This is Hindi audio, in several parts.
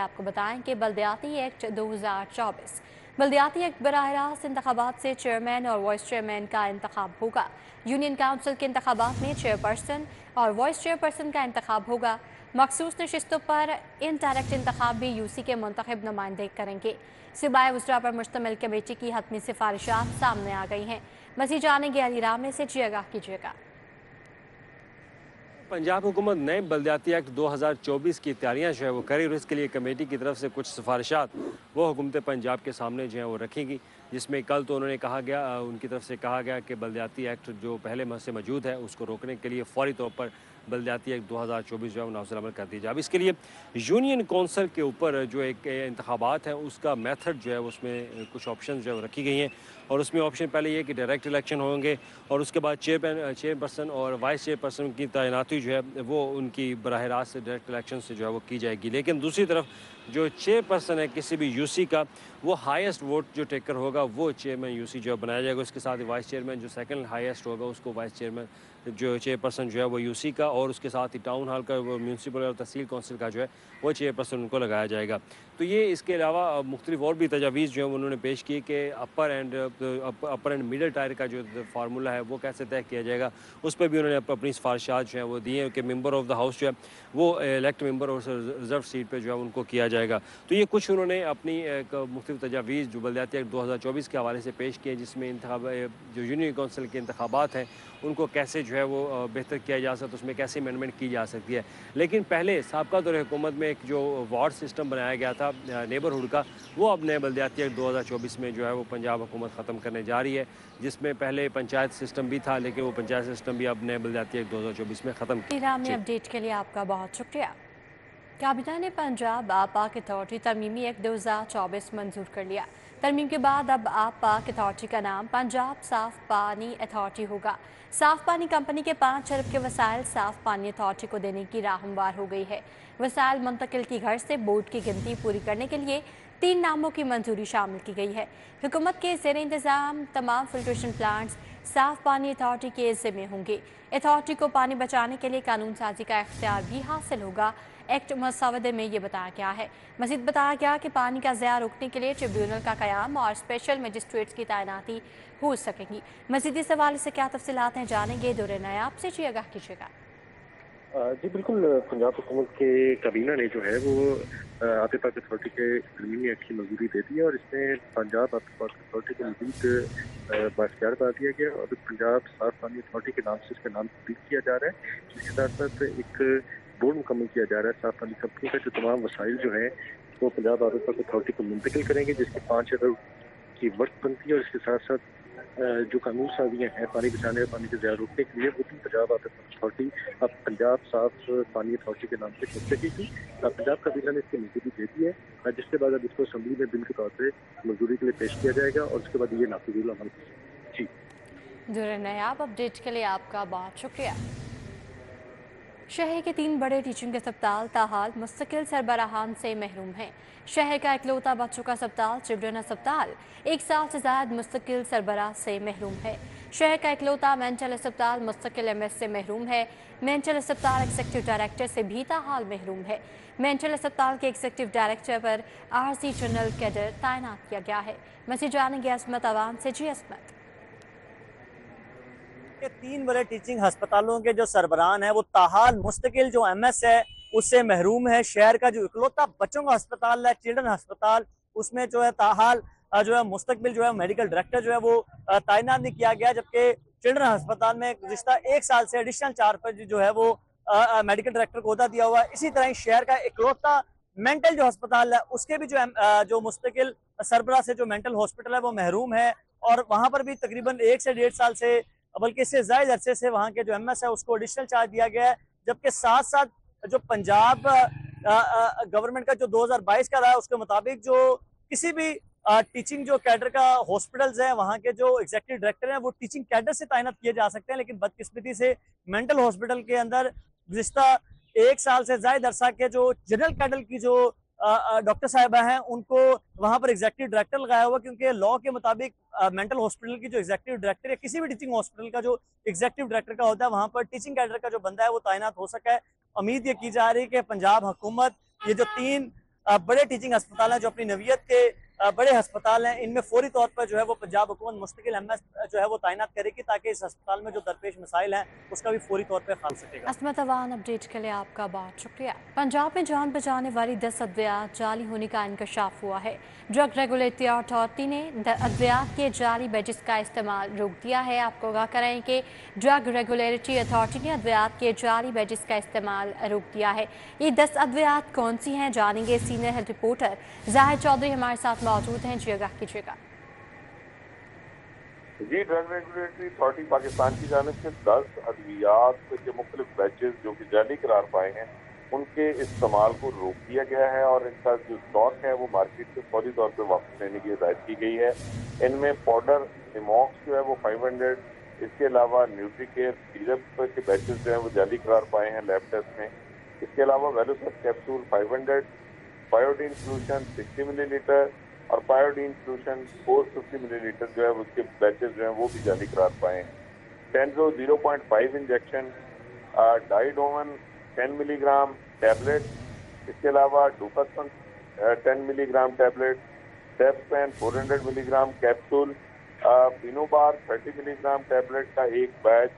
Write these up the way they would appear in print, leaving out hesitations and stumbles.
आपको बताएं कि बल्दियाती एक्ट 2024 बल्दियाती एक्ट बराह रास्त इंतखाबात से चेयरमैन और वाइस चेयरमैन का इंतखाब होगा। यूनियन काउंसिल के इंतखाबात में चेयरपर्सन और वाइस चेयरपर्सन का इंतखाब होगा। मखसूस नशिस्तों पर इनडायरेक्ट इंतखाब भी यूसी के मुंतखब नुमाइंदे करेंगे। सिबाए वज़रा पर मुश्तमिल कमेटी की हतमी सिफारिशात सामने आ गई हैं। मज़ीद जानेंगे अलीराम से जी आगाह कीजिएगा। पंजाब हुकूमत नए बल्दियाती एक्ट 2024 की तैयारियां जो है वो करी और इसके लिए कमेटी की तरफ से कुछ सिफारिशात वो हुकूमत पंजाब के सामने जो है वो रखेंगी, जिसमें कल तो उन्होंने कहा गया उनकी तरफ से कहा गया कि बल्दियाती एक्ट जो पहले से मौजूद है उसको रोकने के लिए फौरी तौर पर बल्दियाती एक्ट 2024 जो है वो नाफिज अमल कर दी जाए। अब इसके लिए यूनियन कौंसल के ऊपर जो एक इंतखाबात है उसका मेथड जो है उसमें कुछ ऑप्शन जो है वो रखी गई हैं और उसमें ऑप्शन पहले ये कि डायरेक्ट इलेक्शन होंगे और उसके बाद चेयरपर्सन और वाइस चेयरपर्सन की तैनाती जो है वो उनकी बराह रास्त डायरेक्ट इलेक्शन से जो है वो की जाएगी। लेकिन दूसरी तरफ जो चेयरपर्सन है किसी भी यूसी का, वो हाईएस्ट वोट जो टेकर होगा वो चेयरमैन यूसी जो है बनाया जाएगा। उसके साथ ही वाइस चेयरमैन जो सेकंड हाईएस्ट होगा उसको वाइस चेयरमैन जो चेयरपर्सन जो है वो यूसी का, और उसके साथ ही टाउन हॉल का वो म्यूनसिपल और तहसील कौंसिल का जो है वो चेयरपर्सन उनको लगाया जाएगा। तो ये इसके अलावा मुख्तलिफ और भी तजावीज़ जो है उन्होंने पेश की कि अपर एंड मिडल टायर का जो फार्मूला है वो कैसे तय किया जाएगा, उस पर भी उन्होंने अपनी सिफारिशात जो है वो दी हैं कि मेंबर ऑफ द हाउस जो है वो इलेक्ट मेंबर और रिजर्व सीट पे जो है उनको किया जाएगा। तो ये कुछ उन्होंने अपनी एक मुख्तलिफ तजावीज़ जो बल्दियाती एक्ट 2024 के हवाले से पेश किए, जिसमें जो यूनियन कौंसिल के इंतखाबात हैं उनको कैसे जो है वो बेहतर किया जा सकता है, उसमें कैसे अमेंडमेंट की जा सकती है। लेकिन पहले साबका दौर हुकूमत में एक जो वार्ड सिस्टम बनाया गया था नेबरहुड का, वो अब नए बल्दियाती एक्ट 2024 में जो है वो पंजाब हुकूमत ख़त्म करने जा रही है, जिसमें पहले पंचायत सिस्टम भी था लेकिन वो पंचायत सिस्टम भी अब नए बल्दियाती एक्ट 2024 में ख़त्म अलीराम में जी। अपडेट के लिए आपका बहुत शुक्रिया। काबीना ने पंजाब आब पाक अथॉरिटी तरमीमी एक्ट 2024 मंजूर कर लिया। तरमीम के बाद अब आब पाक अथॉरिटी का नाम पंजाब साफ पानी अथॉरिटी होगा। साफ पानी कंपनी के 5 अरब के वसाइल साफ पानी अथॉरिटी को देने की राह हमवार हो गई है। वसाइल मुंतकिल की घर से बोर्ड की गिनती पूरी करने के लिए 3 नामों की मंजूरी शामिल की गई है। हुकूमत के ज़ेर इंतज़ाम तमाम फिल्ट्रेशन प्लांट्स साफ पानी अथॉरिटी के ज़िम्मे होंगे। अथॉरिटी को पानी बचाने के लिए कानून साजी का इख्तियार भी हासिल होगा। एक्ट मसवदे में ये बताया गया है। मजीद बताया गया कि पानी का ज़िया रोकने के लिए ट्रिब्यूनल का क़याम और स्पेशल मजिस्ट्रेट्स की तैनाती हो सकेगी। मजीद इस हवाले से क्या तफसीलात हैं जानेंगे दौरे नायाब से जी आगाह कीजिएगा। जी बिल्कुल। पंजाब हुकूमत के काबीना ने जो है वो आबे पाक अथॉरिटी के तरमीमी एक्ट की मंजूरी दे दी है और इसमें पंजाब आबे पाक अथॉरिटी को मजीद बाख्तियार बना दिया गया और पंजाब साफ पानी अथॉरिटी के नाम से इसका नाम तब्दील किया जा रहा है। जिसके साथ साथ एक बोर्ड मुकम्मल किया जा रहा है साफ पानी कंपनी का, जो तमाम वसाइल जो है वो पंजाब आबे पाक अथॉरिटी को मुंतकिल करेंगे, जिसकी 5 अरब की वर्क बनती है। और इसके साथ साथ जो कानून साजियाँ हैं पानी बचाने और पानी के ज़िया रोकने के लिए, वो भी पंजाब आबे पाक अथॉरिटी अब पंजाब साफ पानी अथॉरिटी के नाम से चल सकेगी। पंजाब काबीना ने इसकी मंजूरी दे दी है, जिसके बाद अब इसको असम्बली में बिल के तौर पर मंजूरी के लिए पेश किया जाएगा और उसके बाद ये नाफिजुल अमल जी। दौरे नायाब अपडेट के लिए आपका बहुत शुक्रिया। शहर के 3 बड़े टीचिंग अस्पताल ताहाल मुस्तकिल सरबराहान से महरूम हैं। शहर का इकलौता बच्चों का अस्पताल चिल्ड्रन अस्पताल 1 साल से ज़ायद मुस्तकिल सरबराह से महरूम है। शहर का इकलौता मेंटल अस्पताल मुस्तकिल एमएस से महरूम है। मेंटल अस्पताल एग्जीक्यूटिव डायरेक्टर से भी ताहाल महरूम है। मेंटल अस्पताल के एग्जीक्यूटिव डायरेक्टर पर आरसी जनरल कैडर तैनात किया गया है। मज़ीद जानेंगे असमत अवान से जी असमत। के 3 बड़े टीचिंग अस्पतालों के जो सरबराहान है वो ताहाल मुस्तकिल जो एमएस है उससे महरूम है। शहर का जो इकलौता बच्चों का अस्पताल है चिल्ड्रन अस्पताल, उसमें जो है ताहाल जो है मुस्तकबिल जो है मेडिकल डायरेक्टर जो है वो तैनात नहीं किया गया, जबकि चिल्ड्रन अस्पताल में गुज़िश्ता 1 साल से एडिशनल चार्ज पर जो है वो मेडिकल डायरेक्टर को अहदा दिया हुआ है। इसी तरह शहर का इकलौता मेंटल जो अस्पताल है उसके भी जो मुस्तकिल सरबराह से जो मेंटल हॉस्पिटल है वो महरूम है और वहाँ पर भी तकरीबन 1 से 1.5 साल से बल्कि इससे ज़ायद अरसे से वहाँ के जो एमएस है उसको एडिशनल चार्ज दिया गया है। जबकि साथ साथ जो पंजाब गवर्नमेंट का जो 2022 का रहा है उसके मुताबिक जो किसी भी टीचिंग जो कैडर का हॉस्पिटल्स है वहाँ के जो एग्जीक्यूटिव डायरेक्टर हैं वो टीचिंग कैडर से तैनात किए जा सकते हैं, लेकिन बदकिस्मती से मेंटल हॉस्पिटल के अंदर गुज़िश्ता 1 साल से ज़ायद अरसा के जो जनरल कैडर की जो डॉक्टर साहिबा हैं उनको वहां पर एग्जीक्यूटिव डायरेक्टर लगाया हुआ, क्योंकि लॉ के मुताबिक मेंटल हॉस्पिटल की जो एग्जीक्यूटिव डायरेक्टर या किसी भी टीचिंग हॉस्पिटल का जो एग्जीक्यूटिव डायरेक्टर का होता है वहां पर टीचिंग कैडर का जो बंदा है वो तैनात हो सका है। उम्मीद ये की जा रही है कि पंजाब हुकूमत ये जो 3 बड़े टीचिंग अस्पताल हैं जो अपनी नवीयत के बड़े अस्पताल हैं, इनमें फौरी तौर पर जो है वो पंजाब हुकूमत मुस्तकिल एमएस जो है वो तैनात करेगी ताकि इस अस्पताल में जो दरपेश मसाइल हैं उसका भी फौरी तौर पर ख्याल सकेगा। असमत अवान अपडेट के लिए आपका बहुत शुक्रिया। पंजाब में जान बचाने वाली 10 अद्वियात जाली होने का इंकशाफ हुआ है। ड्रग रेगुलेटरी अथॉरिटी ने अद्वियात के जाली बैजेस का इस्तेमाल रोक दिया है। आपको आगाह करें कि ड्रग रेगुलेटरी अथॉरिटी ने अद्वियात के जाली बैजेस का इस्तेमाल रोक दिया है। ये 10 अद्वियात कौन सी हैं जानेंगे। Senior health reporter Zahid Chaudhry हमारे साथ मौजूद हैं, जी आगाह कीजिएगा। जी, ड्रग रेगुलेटरी अथॉरिटी पाकिस्तान की जानिब से 10 अद्वियात के मुख्तलिफ बैचेस जो कि जाली करार पाए हैं उनके इस्तेमाल को रोक दिया गया है और इनका जो स्टॉक है वो मार्केट से फौरी तौर पर वापस लेने की हिदायत की गई है। इनमें पाउडर सिमॉक्स जो है वो 500, इसके अलावा न्यूट्रीकेयर सीरप के बैचेस जो है वो जाली करार पाए हैं लैब टेस्ट में। इसके अलावा वेलोसर कैप्सूल 500, पायोडीन सोल्यूशन 60 मिलीलीटर और पायोडीन सोल्यूशन 450 मिलीलीटर जो है उसके बैचेस जो हैं वो भी जाली करार पाए हैं। टेंजो 0.5 इंजेक्शन, डाइडोवन 10 मिलीग्राम टैबलेट, इसके अलावा डोकासन 10 मिलीग्राम टैबलेट, सेप्सपेन 400 मिलीग्राम कैप्सूल, पिनोबार 30 मिलीग्राम टैबलेट का एक बैच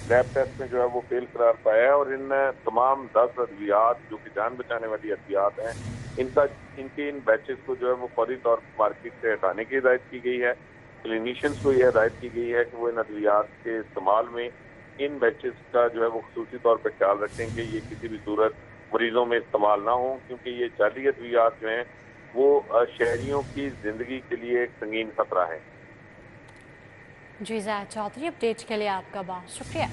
लैब टेस्ट में जो है वो फेल करार पाया है। और इन तमाम 10 अद्वियात जो कि जान बचाने वाली अद्वियात हैं इनके इन बैचेस को जो है वो फौरी तौर पर मार्केट से हटाने की हिदायत की गई है। क्लिनिशियंस को यह हिदायत की गई है कि वो इन अद्वियात के इस्तेमाल में इन बैचेस का जो है वो खुसूसी तौर पर ख्याल रखें कि ये किसी भी सूरत मरीजों में इस्तेमाल ना हो, क्योंकि ये जाली अद्वियात जो हैं वो शहरियों की जिंदगी के लिए एक संगीन खतरा है। जी जाहिद चौधरी, अपडेट के लिए आपका बहुत शुक्रिया।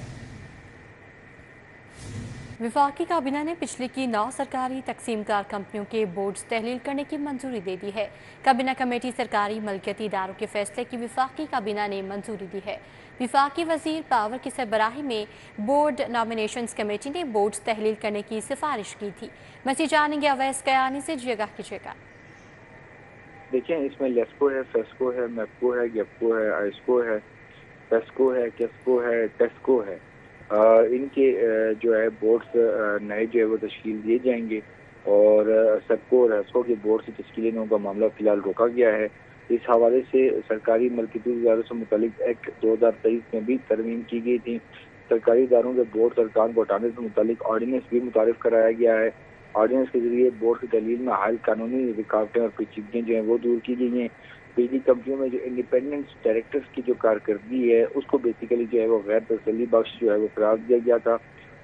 विफाकी काबीना ने पिछली की 9 सरकारी तकसीमकार कंपनियों के बोर्ड्स तहलील करने की मंजूरी दे दी है। काबीना कमेटी सरकारी मलकियती इदारों के फैसले की विफाकी काबीना ने मंजूरी दी है। विफाकी वजीर पावर की सरबराही में बोर्ड नॉमिनेशंस कमेटी ने बोर्ड्स तहलील करने की सिफारिश की थी। मसीह जानेंगे अवैस कयानी से, जी आगाह कीजिएगा। देखिए, इसमें लेस्को है, फेस्को है, मेप्को है, गेप्को है, आइस्को है, पेस्को है, केस्को है, टेस्को है। इनके जो है बोर्ड्स नए जो है वो तश्कील दिए जाएंगे और सबको और हस्को के बोर्ड से तश्कील देने का मामला फिलहाल रोका गया है। इस हवाले से सरकारी मलकियती इदारों से मुतालिक एक्ट 2023 में भी तरमीम की गई थी। सरकारी इदारों के बोर्ड अरकान को हटाने से मुतालिक ऑर्डिनेंस भी मुतारिफ कराया गया है। ऑर्डिनेंस के जरिए बोर्ड की दलील में हाल कानूनी रुकावटें और पेचीदगियाँ जो हैं वो दूर की गई हैं। बिजली कंपनियों में जो इंडिपेंडेंट डायरेक्टर्स की जो कारकर्दगी है उसको बेसिकली जो है वो गैर तसल्ली बख्श जो है वो करार दिया गया था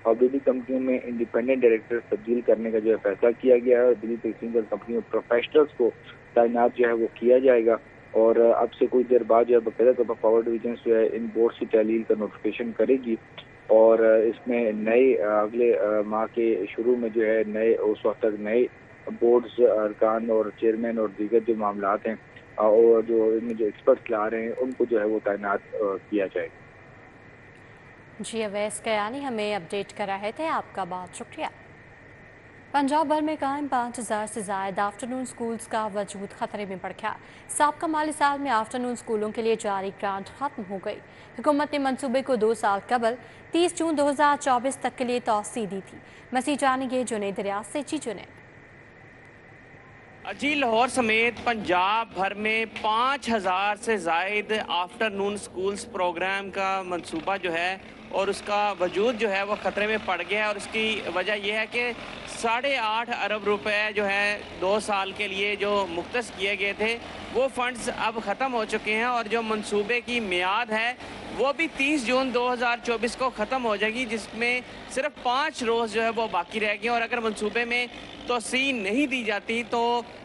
और बिजली कंपनियों में इंडिपेंडेंट डायरेक्टर्स तब्दील करने का जो है फैसला किया गया है और बिजली तकसीम कंपनियों में प्रोफेशनल्स को तैनात जो है वो किया जाएगा। और अब से कुछ देर बाद जो है बाकायदा तौर पर पावर डिवीजन जो है इन बोर्ड की तहलील का नोटिफिकेशन करेगी और इसमें नए अगले माह के शुरू में जो है नए उस वक्त तक नए बोर्ड्स अरकान और चेयरमैन और दीगर जो मामलात हैं और जो इनमें जो एक्सपर्ट्स ला रहे हैं उनको जो है वो तैनात किया जाएगा। जी अवैस कयानी हमें अपडेट कर रहे थे, आपका बहुत शुक्रिया। पंजाब भर में कायम 5000 से ज़ायद आफ्टरनून स्कूल्स का वजूद खतरे में पड़ गया। साबका माली साल में आफ्टरनून स्कूलों के लिए जारी ग्रांट खत्म हो गई। हुकूमत ने मंसूबे को 2 साल कबल 30 जून 2024 तक के लिए तौसी दी थी। मसीह जानेंगे जुनैद रियाज से, जी जुनैद। जी, लाहौर समेत पंजाब भर में 5000 से ज़ायद आफ्टरनून स्कूल्स प्रोग्राम का मंसूबा जो है और उसका वजूद जो है वो ख़तरे में पड़ गया है और उसकी वजह यह है कि 8.5 अरब रुपए जो है 2 साल के लिए जो मुख्तस किए गए थे वो फंड्स अब ख़त्म हो चुके हैं और जो मंसूबे की मियाद है वो भी 30 जून 2024 को ख़त्म हो जाएगी, जिसमें सिर्फ 5 रोज़ जो है वो बाकी रह गए। और अगर मंसूबे में तोसी नहीं दी जाती तो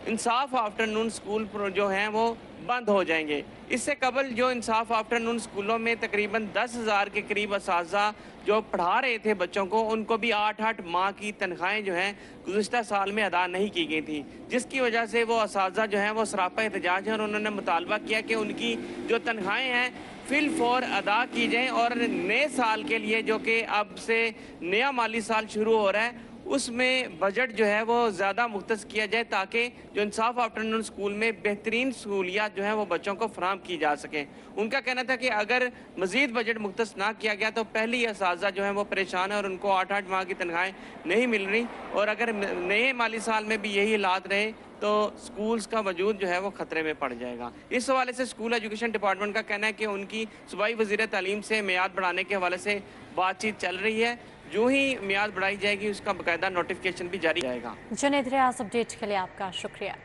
इंसाफ आफ्टरनून स्कूल जो हैं वो बंद हो जाएंगे। इससे कबल जो इंसाफ आफ्टरनून स्कूलों में तकरीबन 10,000 के करीब असातिज़ा जो पढ़ा रहे थे बच्चों को, उनको भी 8-8 माह की तनख्वाहें जो हैं गुज़िश्ता साल में अदा नहीं की गई थी, जिसकी वजह से वो असातिज़ा जो हैं वो सरापा एहतजाज हैं और उन्होंने मुतालबा किया कि उनकी जो तनख्वाहें हैं फिल फौर अदा की जाएँ और नए साल के लिए जो कि अब से नया माली साल शुरू हो रहा है उसमें बजट जो है वो ज़्यादा मुख्तस किया जाए, ताकि जो इंसाफ आफ्टरनून स्कूल में बेहतरीन सहूलियात जो हैं वो बच्चों को फराहम की जा सकें। उनका कहना था कि अगर मज़ीद बजट मुख्तस ना किया गया तो पहली असातिज़ा जो है वो परेशान है और उनको 8-8 माह की तनख्वाहें नहीं मिल रही, और अगर नए माली साल में भी यही हालात रहे तो स्कूल्स का वजूद जो है वो ख़तरे में पड़ जाएगा। इस हवाले से स्कूल एजुकेशन डिपार्टमेंट का कहना है कि उनकी सूबाई वज़ीर तालीम से मियाद बढ़ाने के हवाले से बातचीत चल रही है। जो ही मियाद बढ़ाई जाएगी उसका बाकायदा नोटिफिकेशन भी जारी जाएगा। जुनैद रियाज, अपडेट के लिए आपका शुक्रिया।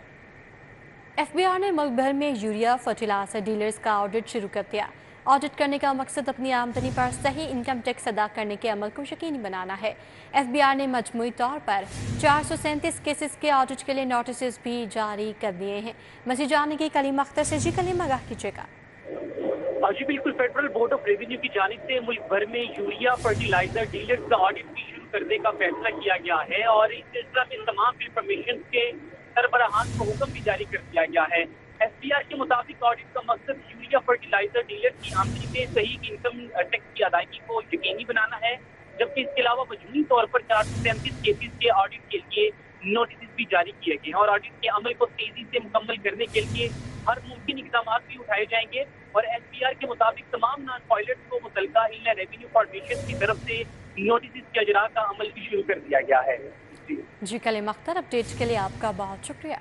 FBI ने मुल्क भर में यूरिया फर्टिलाइजर डीलर्स का ऑडिट शुरू कर दिया। ऑडिट करने का मकसद अपनी आमदनी पर सही इनकम टैक्स अदा करने के अमल को यकीनी बनाना है। FBI ने मजमूई तौर पर 437 केसेस के ऑडिट के लिए नोटिस भी जारी कर दिए हैं। मज़ीद जानने की कलीम अख्तर से। जी कलीम, आगाह कीजिएगा। जी बिल्कुल, फेडरल बोर्ड ऑफ रेवेन्यू की जानिब से मुल्क भर में यूरिया फर्टिलाइजर डीलर्स का ऑडिट भी शुरू करने का फैसला किया गया है और इस सिलसिले में तमाम इंफॉर्मेशन के सरबराहान को हुक्म भी जारी कर दिया गया है। SBR के मुताबिक ऑडिट का मकसद यूरिया फर्टिलाइजर डीलर की आमदनी में सही इनकम टैक्स की अदायगी को यकीनी बनाना है, जबकि इसके अलावा मजमूई तौर पर 437 केसेस के ऑडिट के लिए नोटिस भी जारी किए गए हैं और ऑडिट के अमल को तेजी से मुकम्मल करने के लिए हर मुमकिन इकदाम भी उठाए जाएंगे और SBR के मुताबिक तमाम नॉन पायलट को मुतल्लिका इनलैंड रेवेन्यू कॉर्पोरेशन की तरफ से नोटिस के अजरा का अमल भी शुरू कर दिया गया है। जी कलीम अख्तर, अपडेट के लिए आपका बहुत शुक्रिया।